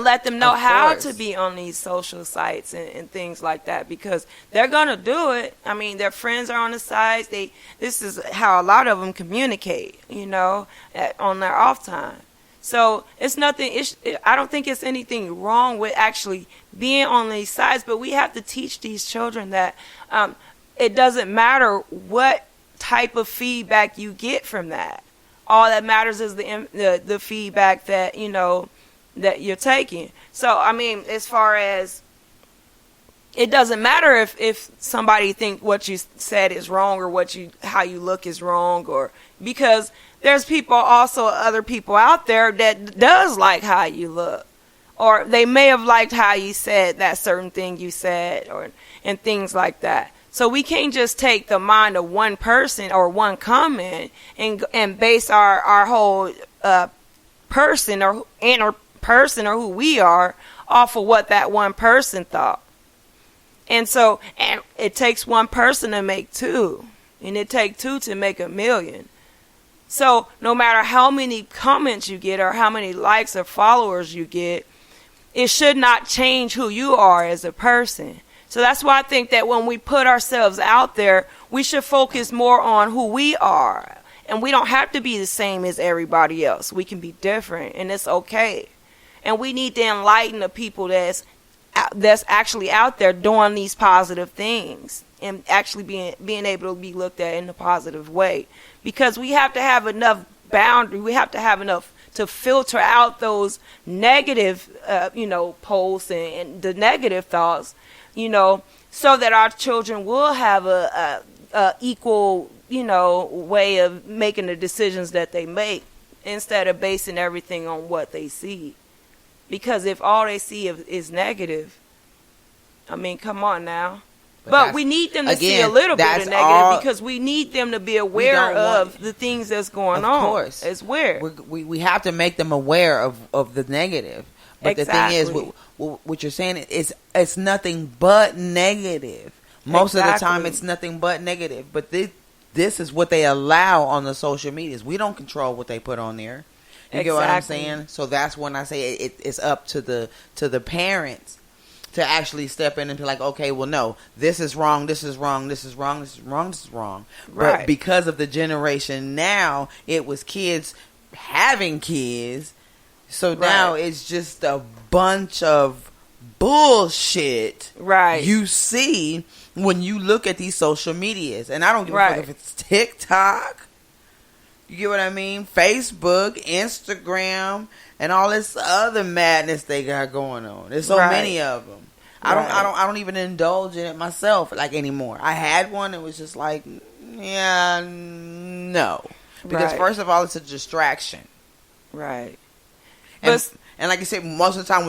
let them know how to be on these social sites and things like that, because they're going to do it. I mean, their friends are on the sites. This is how a lot of them communicate, on their off time. So it's nothing. I don't think it's anything wrong with actually being on these sites, but we have to teach these children that it doesn't matter what type of feedback you get from that. All that matters is the feedback that that you're taking. So I mean, as far as it doesn't matter if somebody think what you said is wrong or how you look is wrong, or because there's other people out there that does like how you look, or they may have liked how you said that certain thing you said, and things like that. So we can't just take the mind of one person or one comment and base our whole person or who we are off of what that one person thought. And it takes one person to make two, and it takes two to make a million. So no matter how many comments you get or how many likes or followers you get, it should not change who you are as a person. So that's why I think that when we put ourselves out there, we should focus more on who we are. And we don't have to be the same as everybody else. We can be different, and it's okay. And we need to enlighten the people that's actually out there doing these positive things and actually being able to be looked at in a positive way. Because we have to have enough boundary. We have to have enough to filter out those negative, posts and the negative thoughts, so that our children will have a equal, way of making the decisions that they make, instead of basing everything on what they see. Because if all they see is negative, I mean, come on now. But we need them to see a little bit of negative, because we need them to be aware of the things that's going on. Of course. It's weird. We have to make them aware of the negative. But exactly. The thing is, what you're saying is it's nothing but negative. Most of the time, it's nothing but negative. But this is what they allow on the social medias. We don't control what they put on there. You get what I'm saying? So that's when I say it's up to the parents to actually step in and be like, okay, well, no, this is wrong, this is wrong, this is wrong, this is wrong, this is wrong. Right. But because of the generation now, it was kids having kids. So now it's just a bunch of bullshit you see when you look at these social medias. And I don't give a fuck if it's TikTok, you get what I mean? Facebook, Instagram, and all this other madness they got going on. There's so many of them. I don't even indulge in it myself anymore. I had one. It was just like, yeah, no, because first of all, it's a distraction. Right. And like I said, most of the time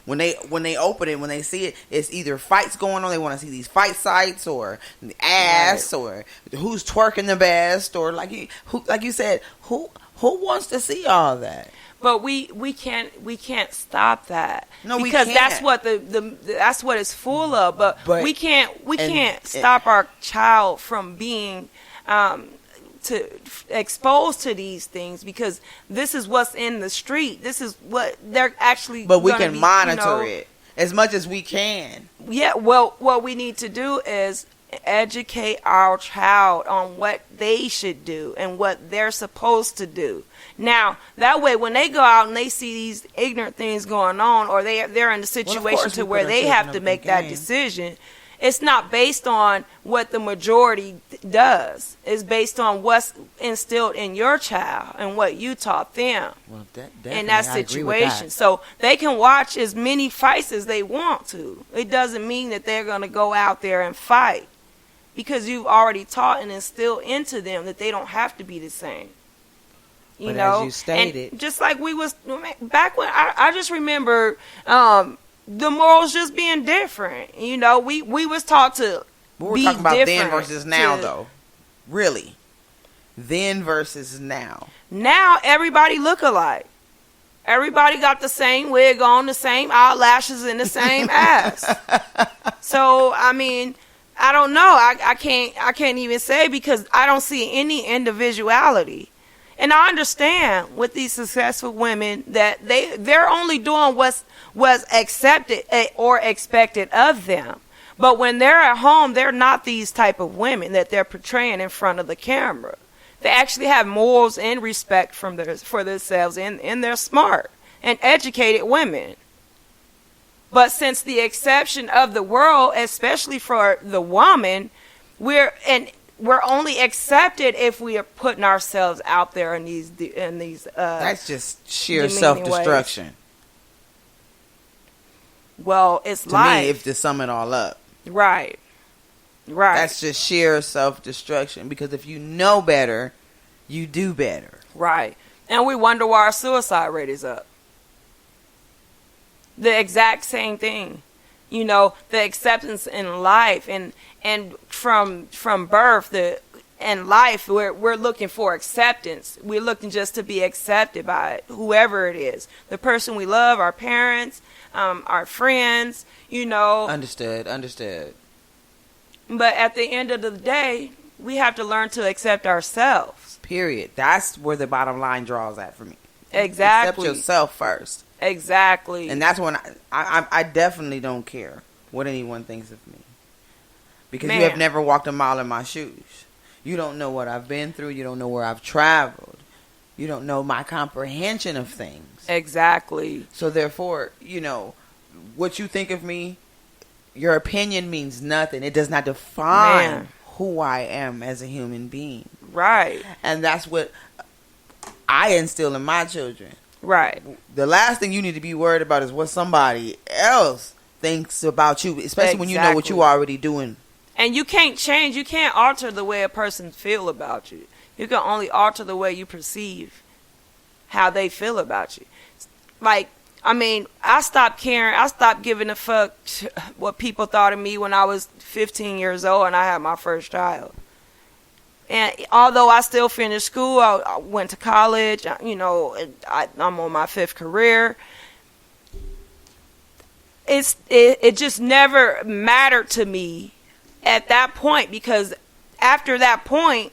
when they open it, when they see it, it's either fights going on. They want to see these fight sites, or the ass, or who's twerking the best, or like you said, who wants to see all that? But we can't stop that. No, because we can't. That's what that's what it's full of. But we can't stop our child from being exposed to these things, because this is what's in the street. This is what they're actually. But we can monitor it as much as we can. Yeah. Well, what we need to do is educate our child on what they should do and what they're supposed to do. Now, that way, when they go out and they see these ignorant things going on, or they're in a situation to where they have to make that decision, it's not based on what the majority does. It's based on what's instilled in your child and what you taught them in that situation. So they can watch as many fights as they want to. It doesn't mean that they're going to go out there and fight, because you've already taught and instilled into them that they don't have to be the same. But as you stated, and just like we was back when, I just remember the morals just being different. We was taught to we're talking about then versus now, though. Really, then versus now. Now everybody look alike. Everybody got the same wig on, the same eyelashes, and the same ass. So I mean, I don't know. I can't even say, because I don't see any individuality. And I understand with these successful women that they're only doing what's accepted or expected of them. But when they're at home, they're not these type of women that they're portraying in front of the camera. They actually have morals and respect for themselves, and they're smart and educated women. But since the exception of the world, especially for the woman, we're only accepted if we are putting ourselves out there in these that's just sheer self-destruction ways. Well, it's to me, if to sum it all up. Right. That's just sheer self-destruction, because if you know better, you do better. Right. And we wonder why our suicide rate is up. The exact same thing. You know, the acceptance in life and from birth and life, we're looking for acceptance. We're looking just to be accepted by whoever it is. The person we love, our parents, our friends, you know. Understood. But at the end of the day, we have to learn to accept ourselves. Period. That's where the bottom line draws at for me. Exactly. Accept yourself first. Exactly. And that's when I definitely don't care what anyone thinks of me. Because you have never walked a mile in my shoes. You don't know what I've been through. You don't know where I've traveled. You don't know my comprehension of things. Exactly. So therefore, you know, what you think of me, your opinion means nothing. It does not define who I am as a human being. Right. And that's what I instill in my children. Right. The last thing you need to be worried about is what somebody else thinks about you, especially when you know what you're already doing. And you can't change. You can't alter the way a person feel about you. You can only alter the way you perceive how they feel about you. Like, I mean, I stopped caring. I stopped giving a fuck what people thought of me when I was 15 years old and I had my first child. And although I still finished school, I went to college, you know, I'm on my 5th career. It just never mattered to me at that point, because after that point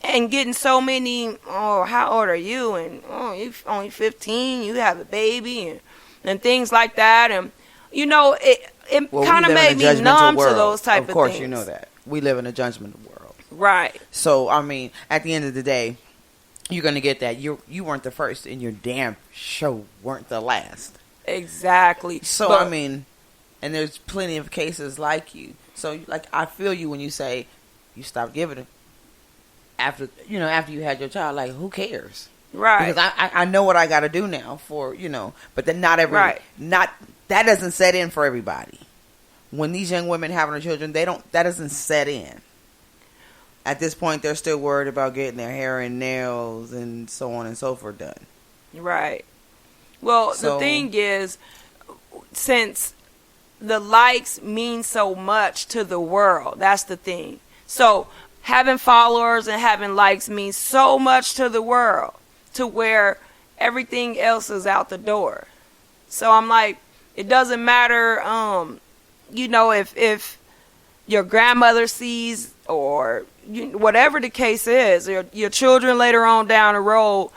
and getting so many, oh, how old are you? And, oh, you're only 15, you have a baby and things like that. And, you know, it kind of made me numb to those type of things. Of course, you know that. We live in a judgmental world. Right. So, I mean, at the end of the day, you're going to get that. You weren't the first, and your damn show weren't the last. Exactly. So, I mean, and there's plenty of cases like you. So, like, I feel you when you say you stopped giving it after you had your child. Like, who cares? Right. Because I know what I got to do now for, you know, but then not that doesn't set in for everybody. When these young women having their children, that doesn't set in. At this point, they're still worried about getting their hair and nails and so on and so forth done. Right. Well, the thing is, since the likes mean so much to the world, that's the thing. So having followers and having likes means so much to the world, to where everything else is out the door. So I'm like, it doesn't matter, you know, if your grandmother sees, or whatever the case is, or your children later on down the road,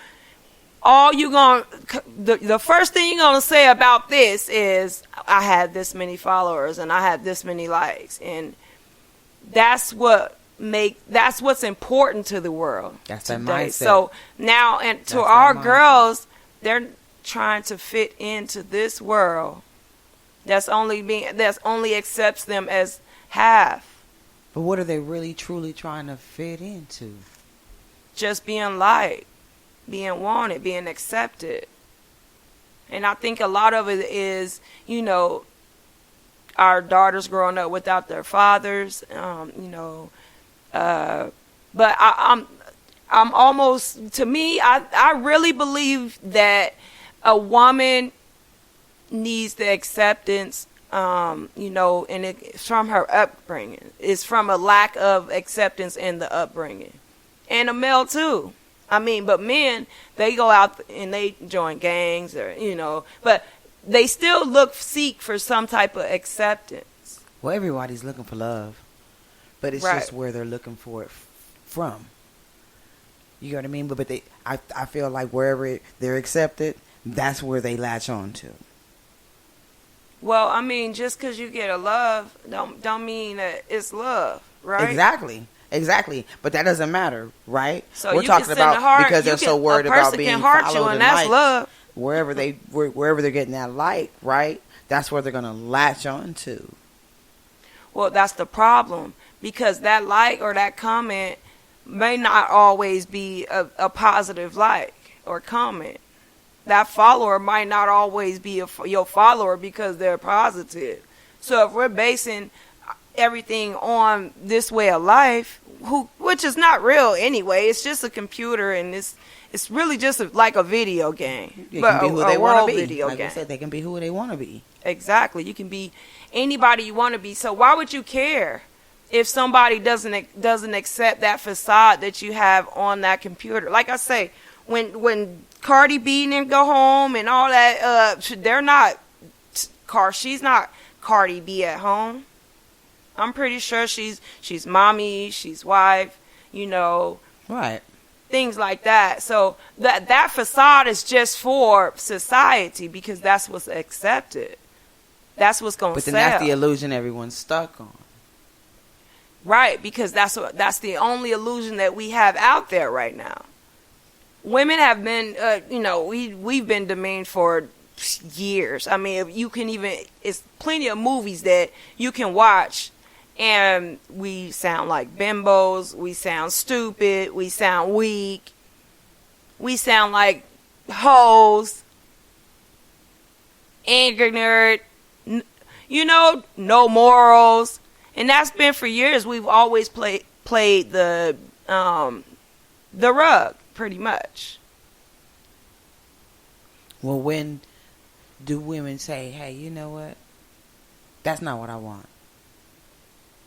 the first thing you're gonna say about this is, I had this many followers and I had this many likes, and that's what's important to the world. That's that mindset. So now, and to our girls, they're trying to fit into this world that's only accepts them as half. But what are they really truly trying to fit into? Just being liked, being wanted, being accepted. And I think a lot of it is, you know, our daughters growing up without their fathers, you know. But I'm almost, to me, I really believe that a woman needs the acceptance, you know, and it's from her upbringing. It's from a lack of acceptance in the upbringing. And a male too. I mean, but men, they go out and they join gangs, or, you know, but they still seek for some type of acceptance. Well, everybody's looking for love, but it's just where they're looking for it from. You know what I mean? But I feel like wherever they're accepted, that's where they latch on to. Well, I mean, just because you get a love don't mean that it's love, right? Exactly. But that doesn't matter, right? So we're talking about because they're so worried about being followed and liked. Love. Wherever they're getting that like, right? That's where they're gonna latch on to. Well, that's the problem, because that like or that comment may not always be a positive like or comment. That follower might not always be your follower because they're positive. So if we're basing everything on this way of life, which is not real anyway, it's just a computer, and it's really just like a video game. They can be who they want to be. Video like game. I said, they can be who they want to be. Exactly. You can be anybody you want to be. So why would you care if somebody doesn't accept that facade that you have on that computer? Like I say, when Cardi B didn't go home and all that, she's not Cardi B at home. I'm pretty sure she's mommy, she's wife, right, things like that. So that facade is just for society, because that's what's accepted. That's what's going to sell. But then that's the illusion everyone's stuck on. Right, because that's the only illusion that we have out there right now. Women have been, we've been demeaned for years. I mean, it's plenty of movies that you can watch, and we sound like bimbos, we sound stupid, we sound weak, we sound like hoes, ignorant, no morals. And that's been for years. We've always played the rug, pretty much. Well, when do women say, "Hey, you know what? That's not what I want.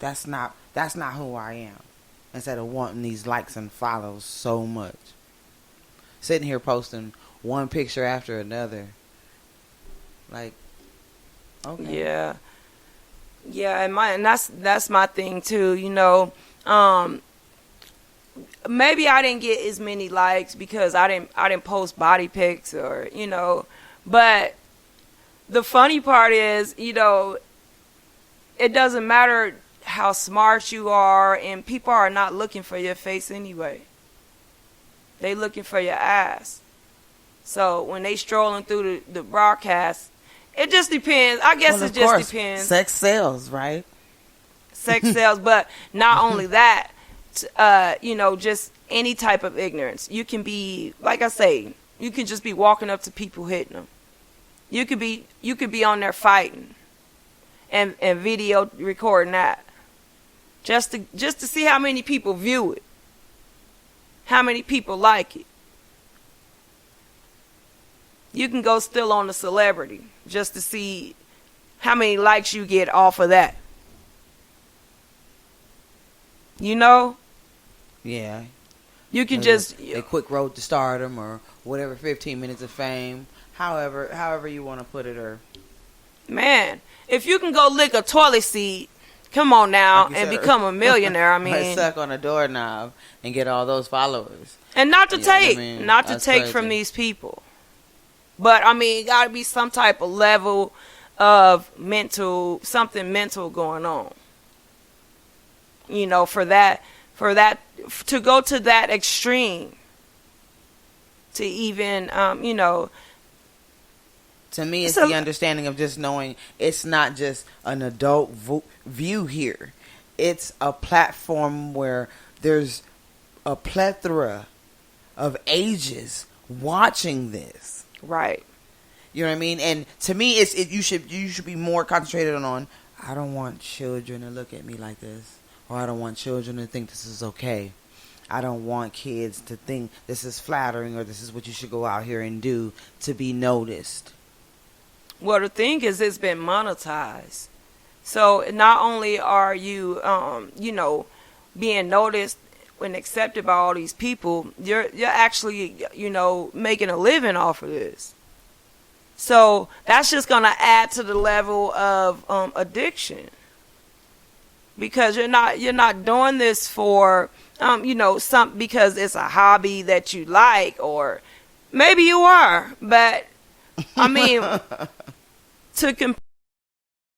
That's not who I am," instead of wanting these likes and follows so much, sitting here posting one picture after another, like, okay, yeah, and that's my thing too. Maybe I didn't get as many likes because I didn't post body pics or but the funny part is, it doesn't matter how smart you are, and people are not looking for your face anyway. They looking for your ass. So when they strolling through the broadcast, it just depends. I guess it just depends. Sex sells, right? Sex sells, but not only that, just any type of ignorance. You can be, like I say, you can just be walking up to people hitting them. You could be on there fighting and video recording that. Just to see how many people view it. How many people like it. You can go still on the celebrity just to see how many likes you get off of that. Yeah. You can just a quick road to stardom or whatever, 15 minutes of fame, however you want to put it. Or man, if you can go lick a toilet seat, come on now, and become a millionaire. I mean, suck on a doorknob and get all those followers. And not to take from these people. But I mean, got to be some type of level of something mental going on. For that to go to that extreme, to even to me, it's the understanding of just knowing it's not just an adult view here. It's a platform where there's a plethora of ages watching this. Right. You know what I mean? And to me, you should be more concentrated on, I don't want children to look at me like this, or I don't want children to think this is okay. I don't want kids to think this is flattering, or this is what you should go out here and do to be noticed. Well, the thing is, it's been monetized. So not only are you, being noticed and accepted by all these people, you're actually, making a living off of this. So that's just going to add to the level of addiction. because you're not doing this for because it's a hobby that you like, or maybe you are, but I mean to compare